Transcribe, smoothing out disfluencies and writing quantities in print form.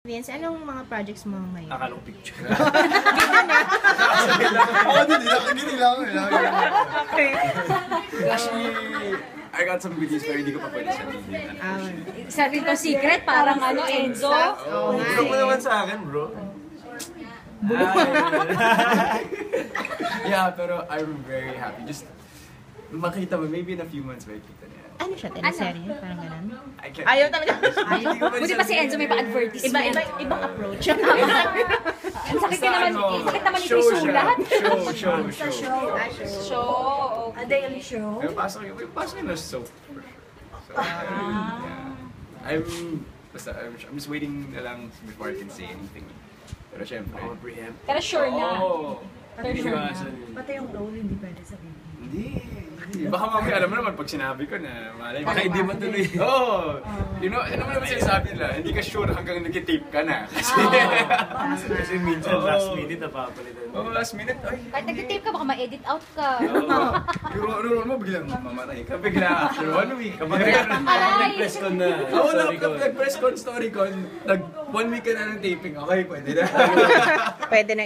Vince, anong mga projects mo ngayon? Nakalong picture. Ako din, nakagini lang. Okay. Actually, I got some videos pero hindi ko pa pwede sabihin. Sabi ko secret, parang ano, Enzo. Oo nga Bro mo naman sa akin, bro. Yeah, pero I'm very happy. Just makita mo, maybe in a few months makikita niya. Ano siya? Teleserye? Parang ganun? Ayaw talaga. Buti pa si Enzo may pa-advertisement. Ibang approach. Ang sakit ka naman, sakit naman ni Trisulat. Show. A daily show? May pasok yun na soap. So, yeah. I'm just waiting na lang before I can say anything. Pero syempre. Pero sure na. Pati yung role hindi pwede sabihin. Hindi. Baka mamaya alam mo naman pag sinabi ko na malay. Baka hindi man tuloy. Oo. You know, ano naman sinasabi nila? Hindi ka sure hanggang nag-tape ka na. Kasi minsan last minute napapalitan. Oo, last minute. Ay. Kahit nag-tape ka, baka ma-edit out ka. Yung ano mo, biglang mamatay ka. Bigla after 1 week. Nag-press con na. Oo, nag-press con, story con. 1 week ka na ng taping. Okay, pwede na. Pwede na